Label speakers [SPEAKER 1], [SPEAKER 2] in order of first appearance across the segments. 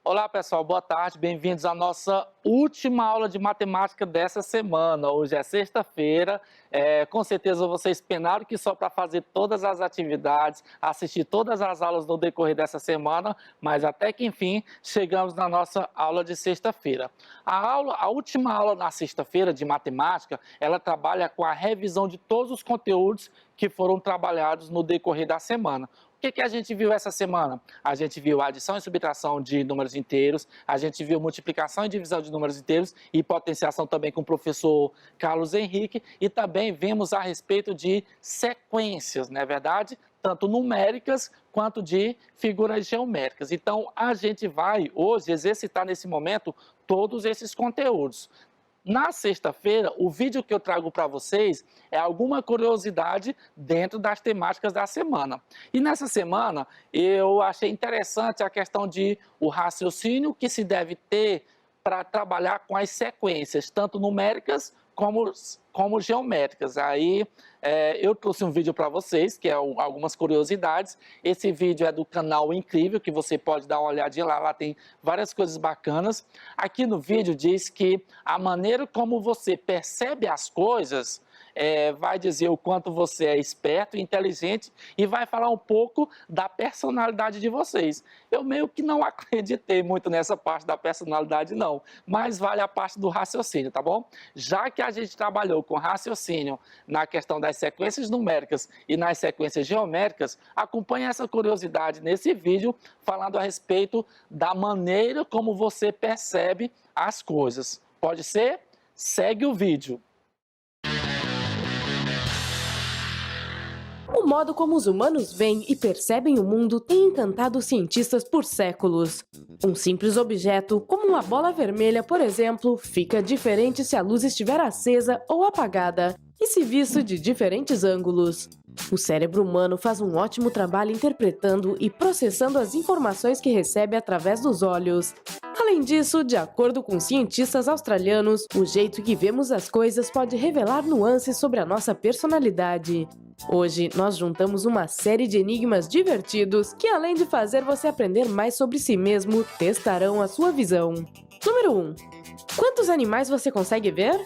[SPEAKER 1] Olá pessoal, boa tarde, bem-vindos à nossa última aula de matemática dessa semana. Hoje é sexta-feira, com certeza vocês penaram que só para fazer todas as atividades, assistir todas as aulas no decorrer dessa semana, mas até que enfim chegamos na nossa aula de sexta-feira. A última aula na sexta-feira de matemática, ela trabalha com a revisão de todos os conteúdos que foram trabalhados no decorrer da semana. O que a gente viu essa semana? A gente viu adição e subtração de números inteiros, a gente viu multiplicação e divisão de números inteiros e potenciação também com o professor Carlos Henrique, e também vimos a respeito de sequências, não é verdade? Tanto numéricas quanto de figuras geométricas. Então, a gente vai hoje exercitar nesse momento todos esses conteúdos. Na sexta-feira, o vídeo que eu trago para vocês é alguma curiosidade dentro das temáticas da semana. E nessa semana, eu achei interessante a questão de o raciocínio que se deve ter para trabalhar com as sequências, tanto numéricas como geométricas. Aí eu trouxe um vídeo para vocês, que é algumas curiosidades. Esse vídeo é do canal Incrível, que você pode dar uma olhadinha lá tem várias coisas bacanas. Aqui no vídeo diz que a maneira como você percebe as coisas vai dizer o quanto você é esperto e inteligente e vai falar um pouco da personalidade de vocês. Eu meio que não acreditei muito nessa parte da personalidade não, mas vale a parte do raciocínio, tá bom? Já que a gente trabalhou com raciocínio na questão das sequências numéricas e nas sequências geométricas, acompanhe essa curiosidade nesse vídeo falando a respeito da maneira como você percebe as coisas. Pode ser? Segue o vídeo.
[SPEAKER 2] O modo como os humanos veem e percebem o mundo tem encantado os cientistas por séculos. Um simples objeto, como uma bola vermelha, por exemplo, fica diferente se a luz estiver acesa ou apagada, e se visto de diferentes ângulos. O cérebro humano faz um ótimo trabalho interpretando e processando as informações que recebe através dos olhos. Além disso, de acordo com cientistas australianos, o jeito que vemos as coisas pode revelar nuances sobre a nossa personalidade. Hoje, nós juntamos uma série de enigmas divertidos que, além de fazer você aprender mais sobre si mesmo, testarão a sua visão. Número 1. Quantos animais você consegue ver?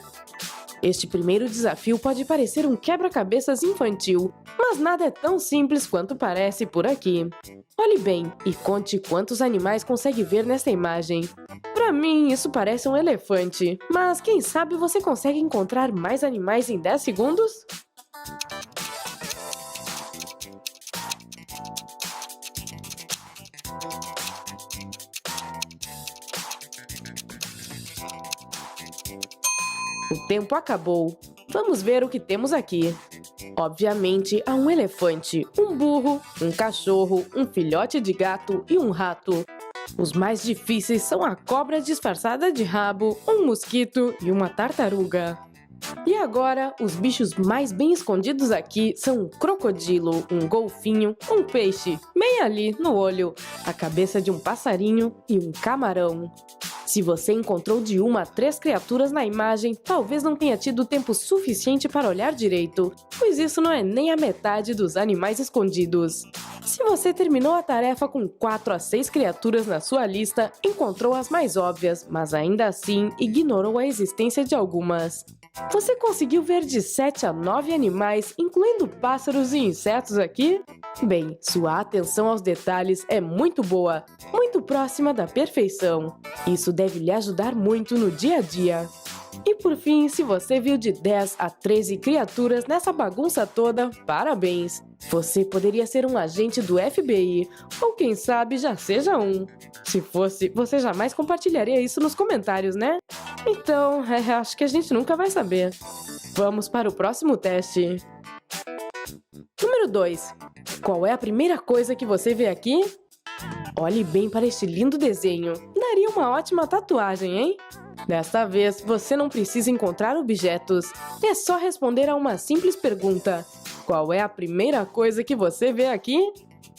[SPEAKER 2] Este primeiro desafio pode parecer um quebra-cabeças infantil, mas nada é tão simples quanto parece por aqui. Olhe bem e conte quantos animais consegue ver nesta imagem. Para mim, isso parece um elefante, mas quem sabe você consegue encontrar mais animais em 10 segundos? O tempo acabou. Vamos ver o que temos aqui. Obviamente, há um elefante, um burro, um cachorro, um filhote de gato e um rato. Os mais difíceis são a cobra disfarçada de rabo, um mosquito e uma tartaruga. E agora, os bichos mais bem escondidos aqui são um crocodilo, um golfinho, um peixe, bem ali no olho, a cabeça de um passarinho e um camarão. Se você encontrou de 1 a 3 criaturas na imagem, talvez não tenha tido tempo suficiente para olhar direito, pois isso não é nem a metade dos animais escondidos. Se você terminou a tarefa com 4 a 6 criaturas na sua lista, encontrou as mais óbvias, mas ainda assim ignorou a existência de algumas. Você conseguiu ver de 7 a 9 animais, incluindo pássaros e insetos aqui? Bem, sua atenção aos detalhes é muito boa, muito próxima da perfeição. Isso deve lhe ajudar muito no dia a dia. E por fim, se você viu de 10 a 13 criaturas nessa bagunça toda, parabéns! Você poderia ser um agente do FBI, ou quem sabe já seja um. Se fosse, você jamais compartilharia isso nos comentários, né? Então, acho que a gente nunca vai saber. Vamos para o próximo teste. Número 2. Qual é a primeira coisa que você vê aqui? Olhe bem para este lindo desenho. Daria uma ótima tatuagem, hein? Desta vez, você não precisa encontrar objetos. É só responder a uma simples pergunta. Qual é a primeira coisa que você vê aqui?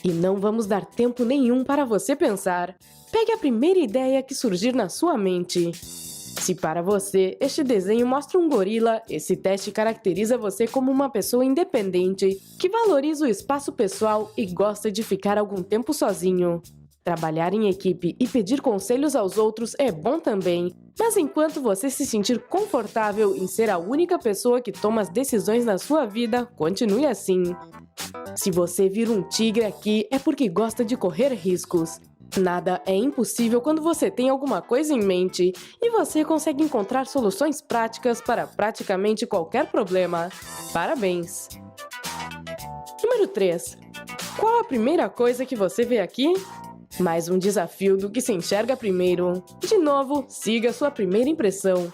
[SPEAKER 2] E não vamos dar tempo nenhum para você pensar. Pegue a primeira ideia que surgir na sua mente. Se para você este desenho mostra um gorila, esse teste caracteriza você como uma pessoa independente, que valoriza o espaço pessoal e gosta de ficar algum tempo sozinho. Trabalhar em equipe e pedir conselhos aos outros é bom também, mas enquanto você se sentir confortável em ser a única pessoa que toma as decisões na sua vida, continue assim. Se você vira um tigre aqui, é porque gosta de correr riscos. Nada é impossível quando você tem alguma coisa em mente e você consegue encontrar soluções práticas para praticamente qualquer problema. Parabéns! Número 3. Qual a primeira coisa que você vê aqui? Mais um desafio do que se enxerga primeiro. De novo, siga sua primeira impressão.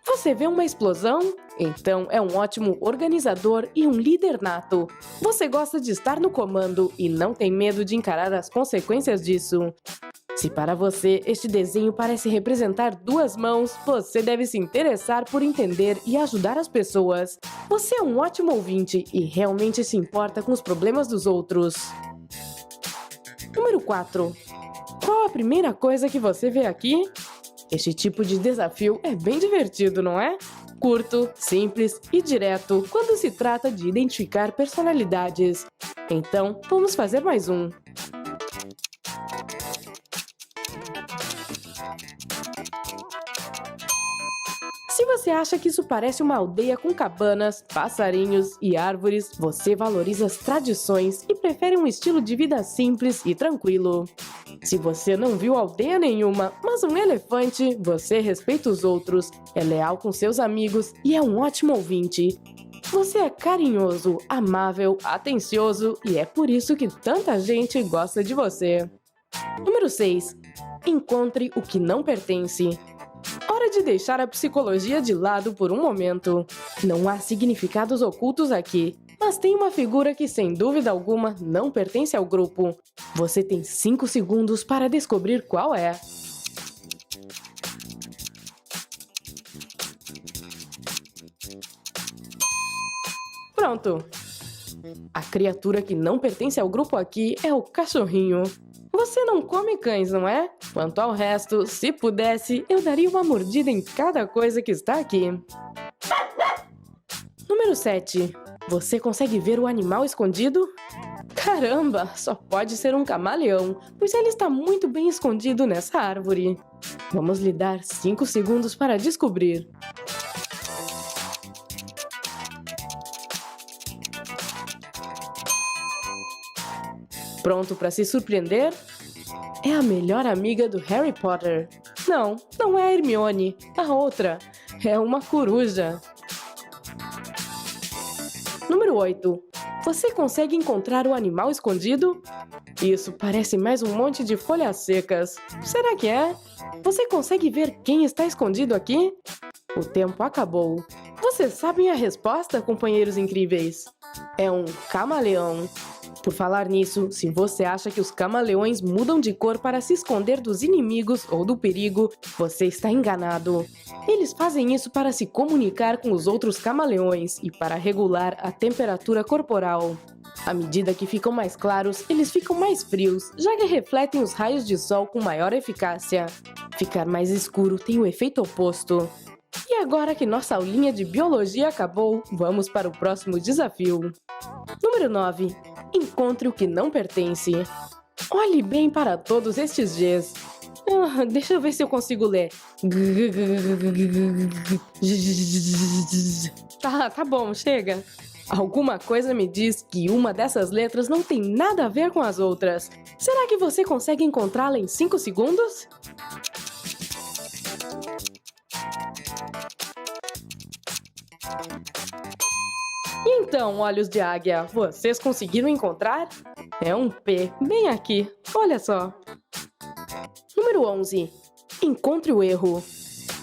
[SPEAKER 2] Você vê uma explosão? Então é um ótimo organizador e um líder nato. Você gosta de estar no comando e não tem medo de encarar as consequências disso. Se para você este desenho parece representar duas mãos, você deve se interessar por entender e ajudar as pessoas. Você é um ótimo ouvinte e realmente se importa com os problemas dos outros. Número 4. Qual a primeira coisa que você vê aqui? Este tipo de desafio é bem divertido, não é? Curto, simples e direto quando se trata de identificar personalidades. Então, vamos fazer mais um. Se você acha que isso parece uma aldeia com cabanas, passarinhos e árvores, você valoriza as tradições e prefere um estilo de vida simples e tranquilo. Se você não viu aldeia nenhuma, mas um elefante, você respeita os outros, é leal com seus amigos e é um ótimo ouvinte. Você é carinhoso, amável, atencioso e é por isso que tanta gente gosta de você. Número 6. Encontre o que não pertence. Hora de deixar a psicologia de lado por um momento. Não há significados ocultos aqui, mas tem uma figura que sem dúvida alguma não pertence ao grupo. Você tem 5 segundos para descobrir qual é. Pronto! A criatura que não pertence ao grupo aqui é o cachorrinho. Você não come cães, não é? Quanto ao resto, se pudesse, eu daria uma mordida em cada coisa que está aqui. Número 7. Você consegue ver o animal escondido? Caramba, só pode ser um camaleão, pois ele está muito bem escondido nessa árvore. Vamos lhe dar 5 segundos para descobrir. Pronto para se surpreender? É a melhor amiga do Harry Potter. Não, não é a Hermione, a outra. É uma coruja. Número 8. Você consegue encontrar o animal escondido? Isso parece mais um monte de folhas secas. Será que é? Você consegue ver quem está escondido aqui? O tempo acabou. Vocês sabem a resposta, companheiros incríveis? É um camaleão. Por falar nisso, se você acha que os camaleões mudam de cor para se esconder dos inimigos ou do perigo, você está enganado. Eles fazem isso para se comunicar com os outros camaleões e para regular a temperatura corporal. À medida que ficam mais claros, eles ficam mais frios, já que refletem os raios de sol com maior eficácia. Ficar mais escuro tem o efeito oposto. E agora que nossa aulinha de biologia acabou, vamos para o próximo desafio. Número 9. Encontre o que não pertence. Olhe bem para todos estes Gs. Deixa eu ver se eu consigo ler. Tá bom, chega. Alguma coisa me diz que uma dessas letras não tem nada a ver com as outras. Será que você consegue encontrá-la em 5 segundos? Então, olhos de águia, vocês conseguiram encontrar? É um P, bem aqui, olha só. Número 11. Encontre o erro.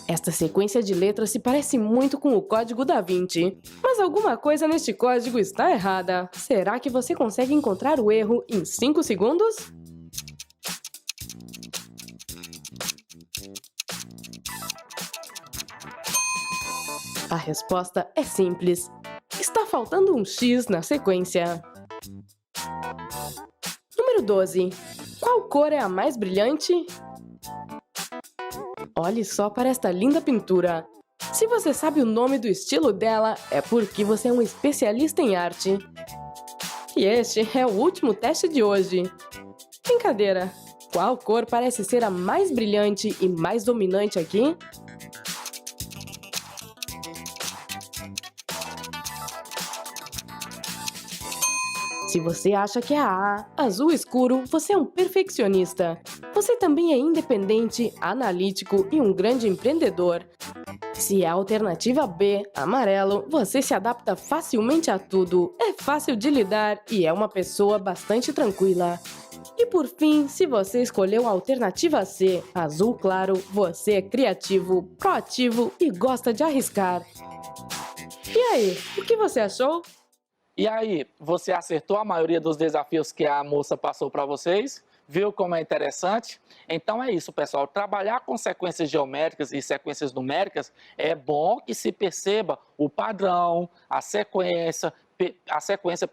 [SPEAKER 2] Esta sequência de letras se parece muito com o código da Vinci, mas alguma coisa neste código está errada. Será que você consegue encontrar o erro em 5 segundos? A resposta é simples. Está faltando um X na sequência. Número 12. Qual cor é a mais brilhante? Olhe só para esta linda pintura. Se você sabe o nome do estilo dela, é porque você é um especialista em arte. E este é o último teste de hoje. Brincadeira! Qual cor parece ser a mais brilhante e mais dominante aqui? Se você acha que é a A, azul escuro, você é um perfeccionista. Você também é independente, analítico e um grande empreendedor. Se é a alternativa B, amarelo, você se adapta facilmente a tudo, é fácil de lidar e é uma pessoa bastante tranquila. E por fim, se você escolheu a alternativa C, azul claro, você é criativo, proativo e gosta de arriscar. E aí, o que você achou?
[SPEAKER 1] E aí, você acertou a maioria dos desafios que a moça passou para vocês? Viu como é interessante? Então é isso, pessoal. Trabalhar com sequências geométricas e sequências numéricas é bom que se perceba o padrão, a sequência,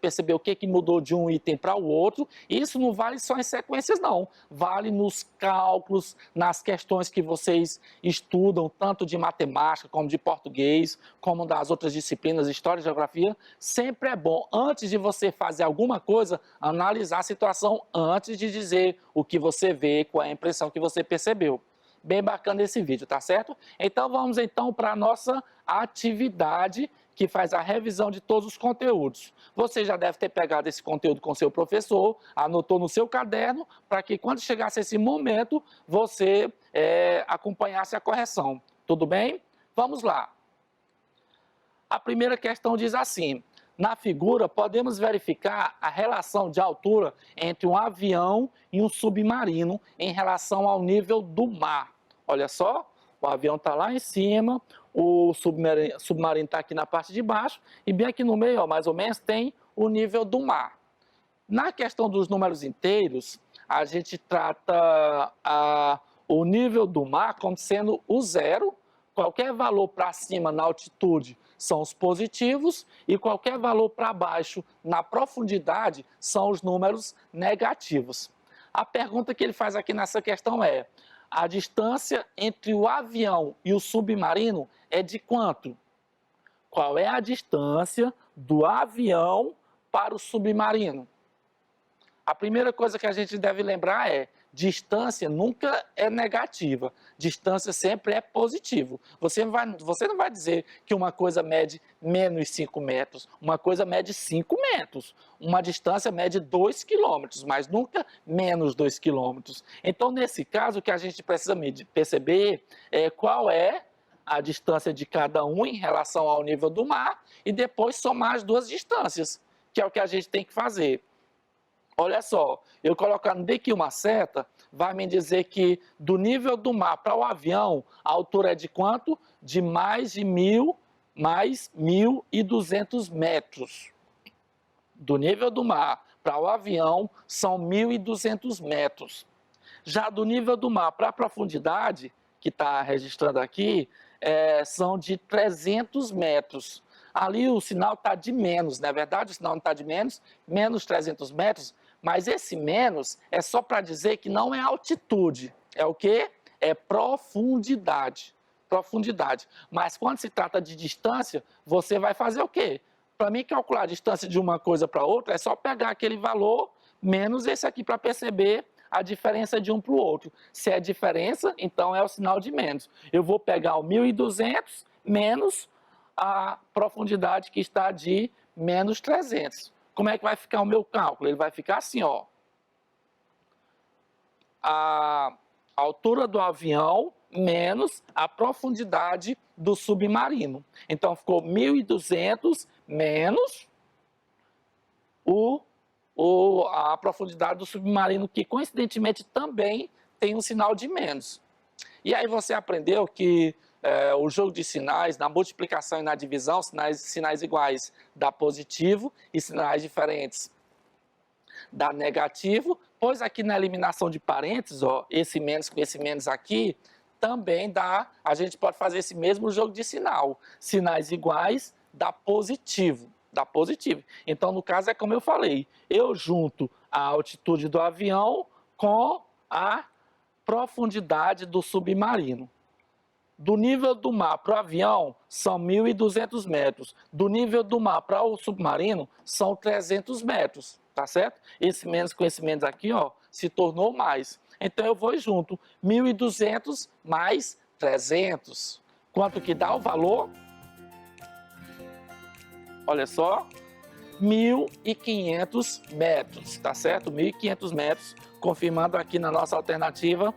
[SPEAKER 1] perceber o que mudou de um item para o outro. Isso não vale só em sequências, não. Vale nos cálculos, nas questões que vocês estudam, tanto de matemática, como de português, como das outras disciplinas, história e geografia. Sempre é bom, antes de você fazer alguma coisa, analisar a situação antes de dizer o que você vê, qual é a impressão que você percebeu. Bem bacana esse vídeo, tá certo? Então vamos para a nossa atividade, que faz a revisão de todos os conteúdos. Você já deve ter pegado esse conteúdo com seu professor, anotou no seu caderno, para que quando chegasse esse momento, você acompanhasse a correção. Tudo bem? Vamos lá. A primeira questão diz assim: na figura, podemos verificar a relação de altura entre um avião e um submarino em relação ao nível do mar. Olha só, o avião está lá em cima, o submarino está aqui na parte de baixo, e bem aqui no meio, ó, mais ou menos, tem o nível do mar. Na questão dos números inteiros, a gente trata o nível do mar como sendo o zero. Qualquer valor para cima na altitude são os positivos e qualquer valor para baixo na profundidade são os números negativos. A pergunta que ele faz aqui nessa questão é: a distância entre o avião e o submarino é de quanto? Qual é a distância do avião para o submarino? A primeira coisa que a gente deve lembrar é: distância nunca é negativa, distância sempre é positivo. Você não vai dizer que uma coisa mede menos 5 metros, uma coisa mede 5 metros, uma distância mede 2 quilômetros, mas nunca menos 2 quilômetros. Então, nesse caso, o que a gente precisa perceber é qual é a distância de cada um em relação ao nível do mar e depois somar as duas distâncias, que é o que a gente tem que fazer. Olha só, eu colocando bem aqui uma seta, vai me dizer que do nível do mar para o avião, a altura é de quanto? De mais de 1.200 metros. Do nível do mar para o avião, são 1.200 metros. Já do nível do mar para a profundidade, que está registrando aqui, são de 300 metros. Ali o sinal está de menos, não é verdade? O sinal não está de menos 300 metros, mas esse menos é só para dizer que não é altitude. É o quê? É profundidade. Profundidade. Mas quando se trata de distância, você vai fazer o quê? Para mim, calcular a distância de uma coisa para outra, é só pegar aquele valor menos esse aqui para perceber a diferença de um para o outro. Se é diferença, então é o sinal de menos. Eu vou pegar o 1.200 menos a profundidade que está de menos 300. Como é que vai ficar o meu cálculo? Ele vai ficar assim, ó. A altura do avião menos a profundidade do submarino. Então, ficou 1.200 menos a profundidade do submarino, que coincidentemente também tem um sinal de menos. E aí você aprendeu que o jogo de sinais, na multiplicação e na divisão, sinais iguais dá positivo e sinais diferentes dá negativo, pois aqui na eliminação de parênteses, ó, esse menos com esse menos aqui, também dá, a gente pode fazer esse mesmo jogo de sinal. Sinais iguais dá positivo. Dá positivo. Então, no caso, é como eu falei, eu junto a altitude do avião com a profundidade do submarino. Do nível do mar para o avião, são 1.200 metros. Do nível do mar para o submarino, são 300 metros, tá certo? Esse menos com esse menos aqui, ó, se tornou mais. Então, eu vou junto, 1.200 mais 300. Quanto que dá o valor? Olha só, 1.500 metros, tá certo? 1.500 metros, confirmando aqui na nossa alternativa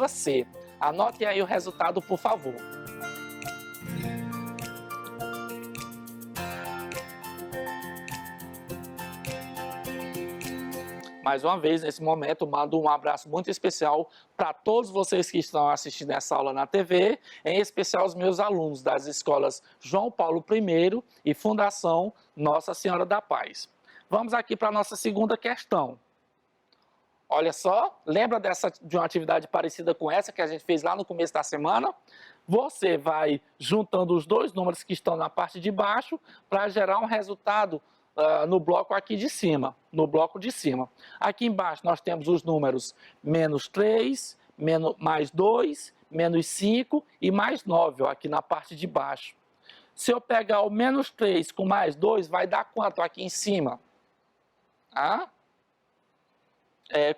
[SPEAKER 1] C. Anote aí o resultado, por favor. Mais uma vez, nesse momento, mando um abraço muito especial para todos vocês que estão assistindo essa aula na TV, em especial os meus alunos das escolas João Paulo I e Fundação Nossa Senhora da Paz. Vamos aqui para a nossa segunda questão. Olha só, lembra de uma atividade parecida com essa que a gente fez lá no começo da semana? Você vai juntando os dois números que estão na parte de baixo para gerar um resultado no bloco aqui de cima, no bloco de cima. Aqui embaixo nós temos os números menos 3, mais 2, menos 5 e mais 9, ó, aqui na parte de baixo. Se eu pegar o menos 3 com mais 2, vai dar quanto aqui em cima? Ah?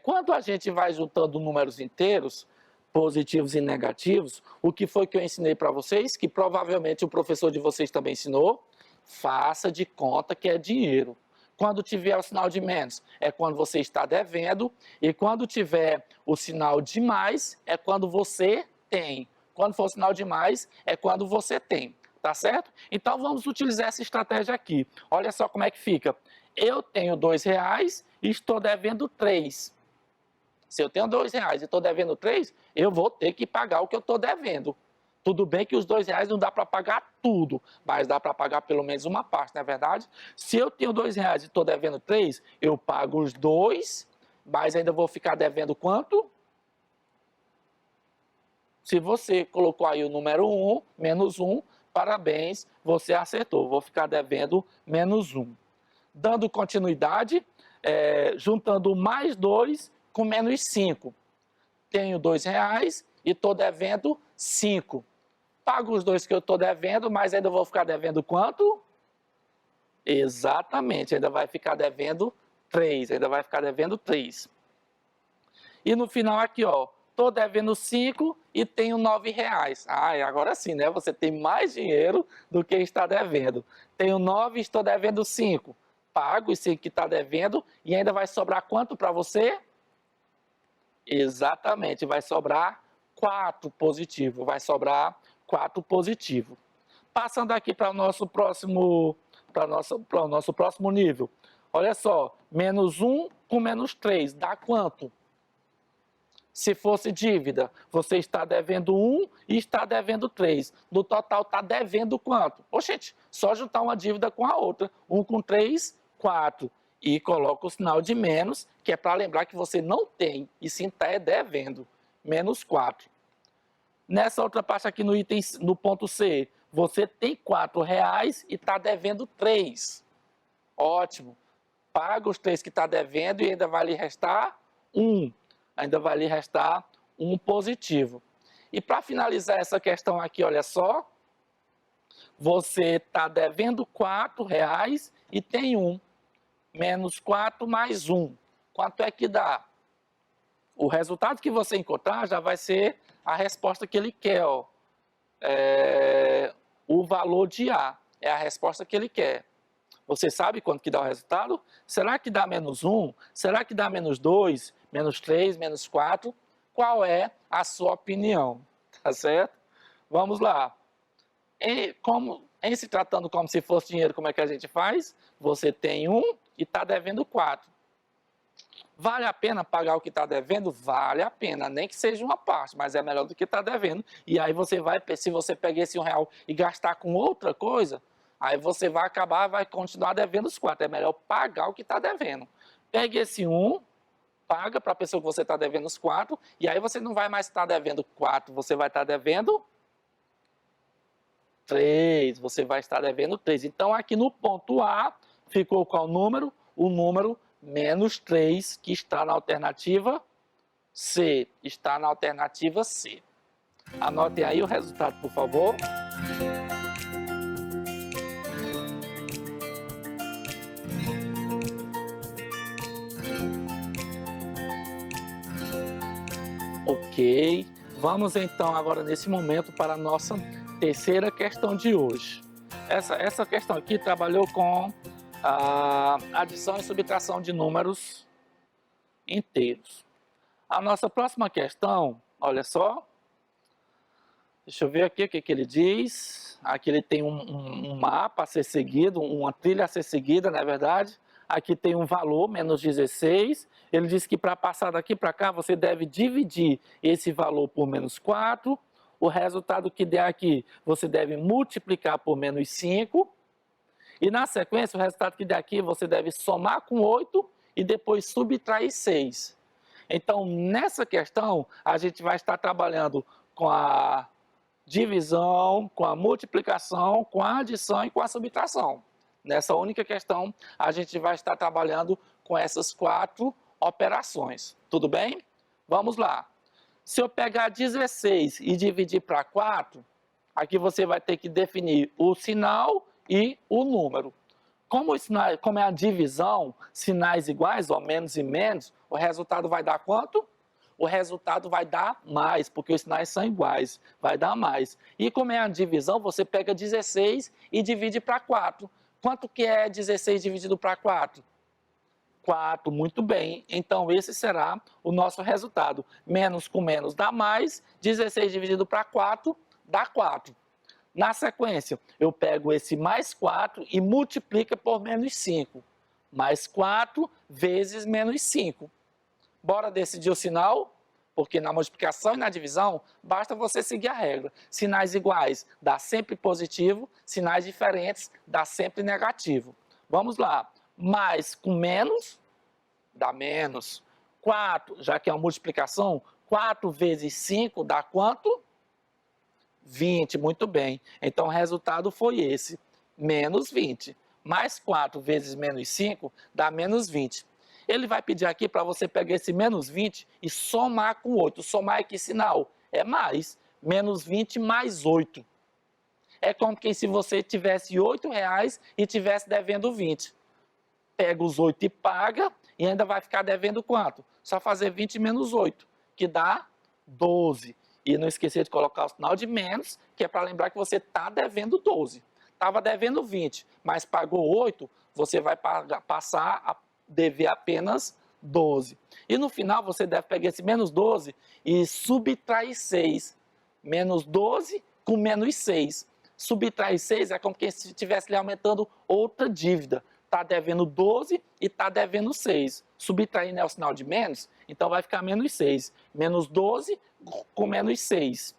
[SPEAKER 1] Quando a gente vai juntando números inteiros, positivos e negativos, o que foi que eu ensinei para vocês, que provavelmente o professor de vocês também ensinou, faça de conta que é dinheiro. Quando tiver o sinal de menos, é quando você está devendo, e quando tiver o sinal de mais, é quando você tem. Quando for o sinal de mais, é quando você tem, tá certo? Então vamos utilizar essa estratégia aqui. Olha só como é que fica. Eu tenho R$2 e estou devendo 3. Se eu tenho R$2 e estou devendo 3, eu vou ter que pagar o que eu estou devendo. Tudo bem que os R$2 não dá para pagar tudo, mas dá para pagar pelo menos uma parte, não é verdade? Se eu tenho R$2 e estou devendo 3, eu pago os 2, mas ainda vou ficar devendo quanto? Se você colocou aí o número 1, menos 1, parabéns, você acertou. Vou ficar devendo menos 1. Dando continuidade, juntando mais 2 com menos 5. Tenho R$2 e estou devendo 5. Pago os 2 que eu estou devendo, mas ainda vou ficar devendo quanto? Exatamente, ainda vai ficar devendo 3. Ainda vai ficar devendo 3. E no final aqui, ó, estou devendo 5 e tenho R$9. Agora sim, né? Você tem mais dinheiro do que está devendo. Tenho 9 e estou devendo 5. Pago os 5 que está devendo e ainda vai sobrar quanto para você? Exatamente, vai sobrar 4 positivo. Vai sobrar 4 positivo. Passando aqui para o nosso próximo nível. Olha só, menos 1 com menos 3 dá quanto? Se fosse dívida, você está devendo 1 e está devendo 3. No total, está devendo quanto? Gente, só juntar uma dívida com a outra. 1 com 3, 4. E coloca o sinal de menos, que é para lembrar que você não tem, e sim está devendo. Menos 4. Nessa outra parte aqui no ponto C, você tem R$4 e está devendo 3. Ótimo. Paga os 3 que está devendo e ainda vai lhe restar 1. Ainda vai lhe restar 1 positivo. E para finalizar essa questão aqui, olha só. Você está devendo R$4 e tem 1. Menos 4 mais 1. Quanto é que dá? O resultado que você encontrar já vai ser a resposta que ele quer. Ó. O valor de A é a resposta que ele quer. Você sabe quanto que dá o resultado? Será que dá menos 1? Será que dá menos 2? Menos 3? Menos 4? Qual é a sua opinião? Tá certo? Vamos lá. Em se tratando como se fosse dinheiro, como é que a gente faz? Você tem 1 e está devendo 4. Vale a pena pagar o que está devendo? Vale a pena, nem que seja uma parte, mas é melhor do que está devendo. E aí você vai, se você pegar esse R$1 e gastar com outra coisa, aí você vai continuar devendo os 4. É melhor pagar o que está devendo. Pegue esse 1, paga para a pessoa que você está devendo os 4, e aí você não vai mais estar devendo 4, você vai estar devendo 3. Você vai estar devendo 3. Então aqui no ponto A, ficou qual número? O número menos 3, que está na alternativa C. Está na alternativa C. Anotem aí o resultado, por favor. Ok, vamos então agora nesse momento para a nossa terceira questão de hoje. Essa questão aqui trabalhou com a adição e subtração de números inteiros. A nossa próxima questão, olha só, deixa eu ver aqui o que ele diz. Aqui ele tem um mapa a ser seguido, uma trilha a ser seguida, não é verdade? Aqui tem um valor, menos 16. Ele diz que para passar daqui para cá, você deve dividir esse valor por menos 4. O resultado que der aqui, você deve multiplicar por menos 5. E na sequência, o resultado que der aqui, você deve somar com 8 e depois subtrair 6. Então, nessa questão, a gente vai estar trabalhando com a divisão, com a multiplicação, com a adição e com a subtração. Nessa única questão, a gente vai estar trabalhando com essas 4 operações. Tudo bem? Vamos lá. Se eu pegar 16 e dividir para 4, aqui você vai ter que definir o sinal e o número. Como é a divisão, sinais iguais, ou menos e menos, o resultado vai dar quanto? O resultado vai dar mais, porque os sinais são iguais, vai dar mais. E como é a divisão, você pega 16 e divide para 4. Quanto que é 16 dividido para 4? 4, muito bem. Então, esse será o nosso resultado. Menos com menos dá mais, 16 dividido para 4 dá 4. Na sequência, eu pego esse mais 4 e multiplico por menos 5. Mais 4 vezes menos 5. Bora decidir o sinal? Porque na multiplicação e na divisão, basta você seguir a regra. Sinais iguais dá sempre positivo, sinais diferentes dá sempre negativo. Vamos lá. Mais com menos, dá menos. 4, já que é uma multiplicação, 4 vezes 5 dá quanto? 20, muito bem. Então, o resultado foi esse, menos 20. Mais 4 vezes menos 5 dá menos 20. Ele vai pedir aqui para você pegar esse menos 20 e somar com 8. Somar é que sinal? É mais. Menos 20 mais 8. É como que se você tivesse R$8 e tivesse devendo 20. Pega os 8 e paga e ainda vai ficar devendo quanto? Só fazer 20 menos 8, que dá 12. E não esquecer de colocar o sinal de menos, que é para lembrar que você está devendo 12. Estava devendo 20, mas pagou 8, você vai passar a dever apenas 12. E no final você deve pegar esse menos 12 e subtrair 6. Menos 12 com menos 6. Subtrair 6 é como se estivesse lhe aumentando outra dívida. Está devendo 12 e está devendo 6. Subtraindo é o sinal de menos, então vai ficar menos 6. Menos 12 com menos 6.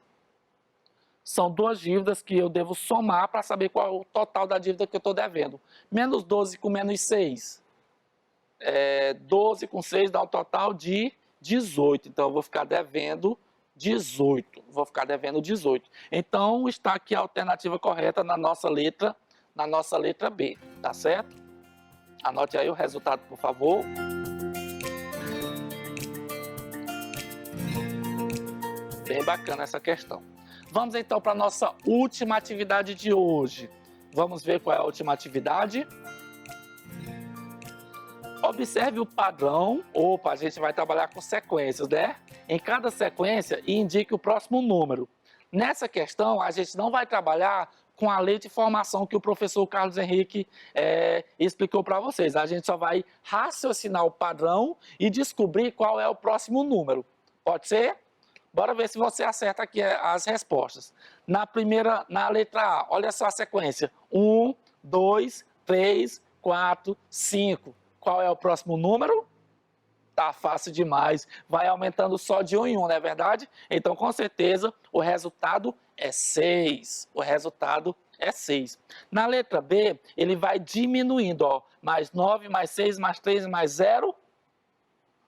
[SPEAKER 1] São duas dívidas que eu devo somar para saber qual é o total da dívida que eu estou devendo. Menos 12 com menos 6. 12 com 6 dá um total de 18. Então, eu vou ficar devendo 18. Então, está aqui a alternativa correta na nossa letra B, tá certo? Anote aí o resultado, por favor. Bem bacana essa questão. Vamos então para a nossa última atividade de hoje. Vamos ver qual é a última atividade. Observe o padrão. A gente vai trabalhar com sequências, né? Em cada sequência, indique o próximo número. Nessa questão, a gente não vai trabalhar com a lei de formação que o professor Carlos Henrique explicou para vocês. A gente só vai raciocinar o padrão e descobrir qual é o próximo número. Pode ser? Bora ver se você acerta aqui as respostas. Na letra A, olha só a sequência. 1, 2, 3, 4, 5. Qual é o próximo número? Tá fácil demais. Vai aumentando só de 1 em 1, não é verdade? Então, com certeza, o resultado é 6. Na letra B, ele vai diminuindo, ó. Mais 9, mais 6, mais 3, mais 0.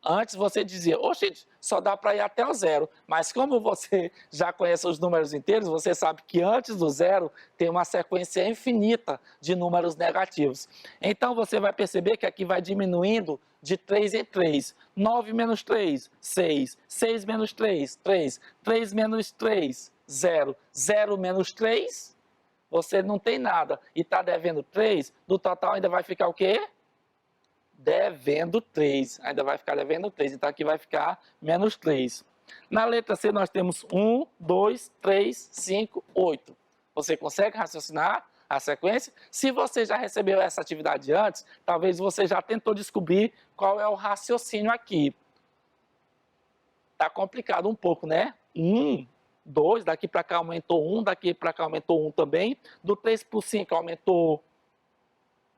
[SPEAKER 1] Antes você dizia, gente, só dá para ir até o 0. Mas como você já conhece os números inteiros, você sabe que antes do 0 tem uma sequência infinita de números negativos. Então você vai perceber que aqui vai diminuindo de 3 em 3. 9 menos 3, 6. 6 menos 3, 3. 3 menos 3, 0. 0 menos 3, você não tem nada e está devendo 3, no total ainda vai ficar o quê? Devendo 3. Ainda vai ficar devendo 3. Então aqui vai ficar menos 3. Na letra C nós temos 1, 2, 3, 5, 8. Você consegue raciocinar a sequência? Se você já recebeu essa atividade antes, talvez você já tentou descobrir qual é o raciocínio aqui. Tá complicado um pouco, né? 1, 2, daqui para cá aumentou 1, daqui para cá aumentou 1 também. Do 3 para o 5 aumentou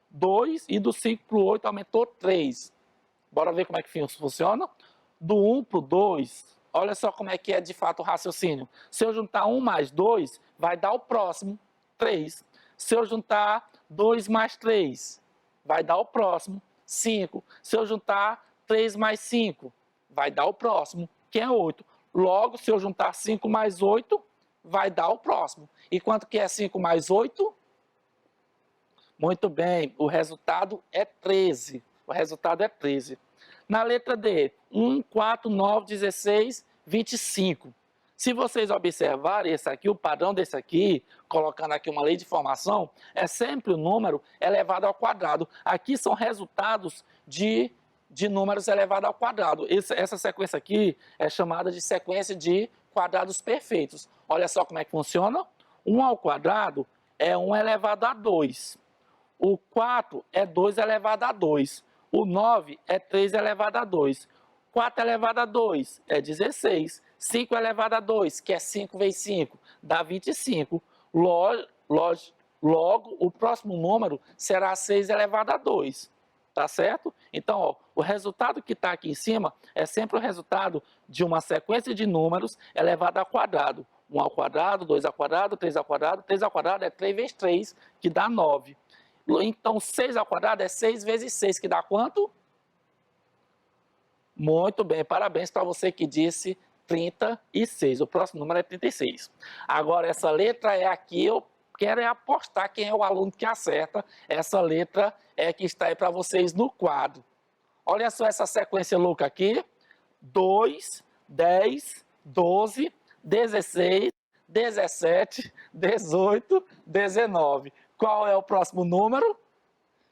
[SPEAKER 1] 2 e do 5 para o 8 aumentou 3. Bora ver como é que funciona? Do 1 para o 2, olha só como é que é de fato o raciocínio. Se eu juntar 1 mais 2, vai dar o próximo, 3. Se eu juntar 2 mais 3, vai dar o próximo, 5. Se eu juntar 3 mais 5, vai dar o próximo, que é 8. Logo, se eu juntar 5 mais 8, vai dar o próximo. E quanto que é 5 mais 8? Muito bem, o resultado é 13. O resultado é 13. Na letra D, 1, 4, 9, 16, 25. Se vocês observarem esse aqui, o padrão desse aqui, colocando aqui uma lei de formação, é sempre o número elevado ao quadrado. Aqui são resultados de números elevados ao quadrado. Essa sequência aqui é chamada de sequência de quadrados perfeitos. Olha só como é que funciona. 1 ao quadrado é 1 elevado a 2. O 4 é 2 elevado a 2. O 9 é 3 elevado a 2. 4 elevado a 2 é 16. 5 elevado a 2, que é 5 vezes 5, dá 25. Logo, o próximo número será 6 elevado a 2. Tá certo? Então, ó, o resultado que está aqui em cima é sempre o resultado de uma sequência de números elevado ao quadrado. 1 ao quadrado, 2 ao quadrado, 3 ao quadrado. 3 ao quadrado é 3 vezes 3, que dá 9. Então, 6 ao quadrado é 6 vezes 6, que dá quanto? Muito bem, parabéns para você que disse 36. O próximo número é 36. Agora, essa letra é aqui, eu quero apostar quem é o aluno que acerta. Essa letra é que está aí para vocês no quadro. Olha só essa sequência louca aqui. 2, 10, 12, 16, 17, 18, 19. Qual é o próximo número?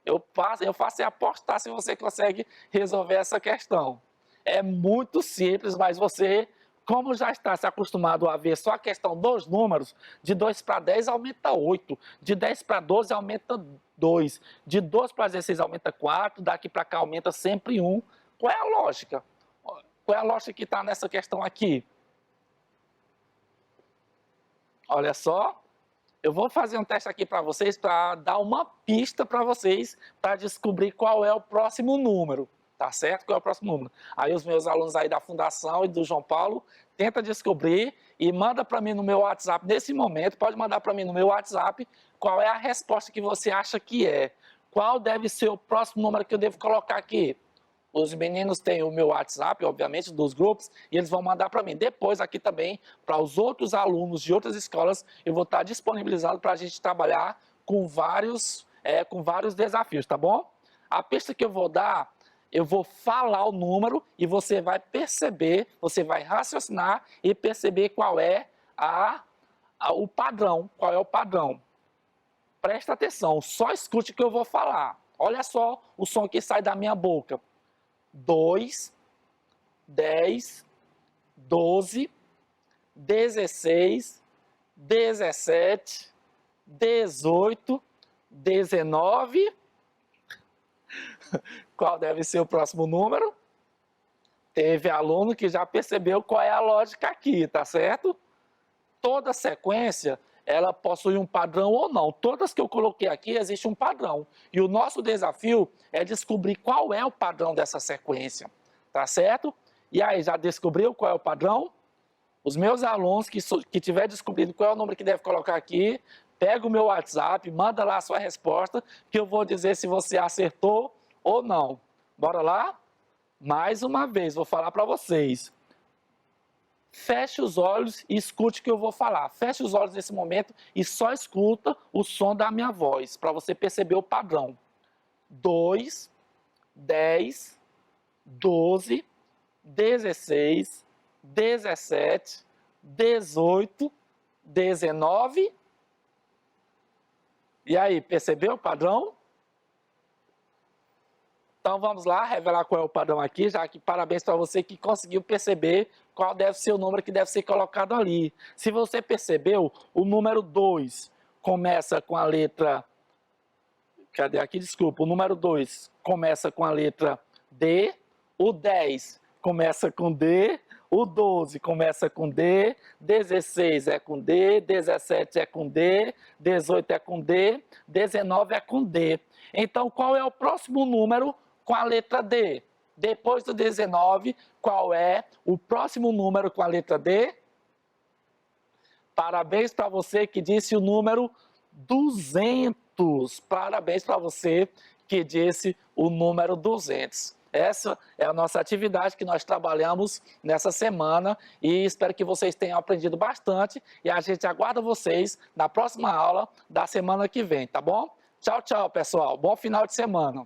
[SPEAKER 1] Eu faço apostar se você consegue resolver essa questão. É muito simples, mas você, como já está se acostumado a ver só a questão dos números, de 2 para 10 aumenta 8, de 10 para 12 aumenta 2, de 12 para 16 aumenta 4, daqui para cá aumenta sempre 1. Qual é a lógica? Qual é a lógica que está nessa questão aqui? Olha só. Eu vou fazer um teste aqui para vocês, para dar uma pista para vocês, para descobrir qual é o próximo número, tá certo? Qual é o próximo número. Aí os meus alunos aí da Fundação e do João Paulo, tenta descobrir e manda para mim no meu WhatsApp, nesse momento, pode mandar para mim no meu WhatsApp, qual é a resposta que você acha que é. Qual deve ser o próximo número que eu devo colocar aqui? Os meninos têm o meu WhatsApp, obviamente, dos grupos, e eles vão mandar para mim. Depois, aqui também, para os outros alunos de outras escolas, eu vou estar disponibilizado para a gente trabalhar com vários desafios, tá bom? A pista que eu vou dar, eu vou falar o número e você vai perceber, você vai raciocinar e perceber qual é o padrão. Qual é o padrão? Presta atenção, só escute o que eu vou falar. Olha só o som que sai da minha boca. 2, 10, 12, 16, 17, 18, 19. Qual deve ser o próximo número? Teve aluno que já percebeu qual é a lógica aqui, tá certo? Toda sequência, ela possui um padrão ou não. Todas que eu coloquei aqui, existe um padrão. E o nosso desafio é descobrir qual é o padrão dessa sequência, tá certo? E aí, já descobriu qual é o padrão? Os meus alunos que tiver descobrido qual é o número que deve colocar aqui, pega o meu WhatsApp, manda lá a sua resposta, que eu vou dizer se você acertou ou não. Bora lá? Mais uma vez, vou falar para vocês. Feche os olhos e escute o que eu vou falar. Feche os olhos nesse momento e só escuta o som da minha voz, para você perceber o padrão. 2, 10, 12, 16, 17, 18, 19. E aí, percebeu o padrão? Então vamos lá, revelar qual é o padrão aqui, já que parabéns para você que conseguiu perceber qual deve ser o número que deve ser colocado ali. Se você percebeu, o número 2 começa com a letra... Cadê aqui? Desculpa, o número 2 começa com a letra D, o 10 começa com D, o 12 começa com D, 16 é com D, 17 é com D, 18 é com D, 19 é com D. Então, qual é o próximo número com a letra D? Depois do 19, qual é o próximo número com a letra D? Parabéns para você que disse o número 200. Parabéns para você que disse o número 200. Essa é a nossa atividade que nós trabalhamos nessa semana e espero que vocês tenham aprendido bastante e a gente aguarda vocês na próxima aula da semana que vem, tá bom? Tchau, tchau, pessoal. Bom final de semana.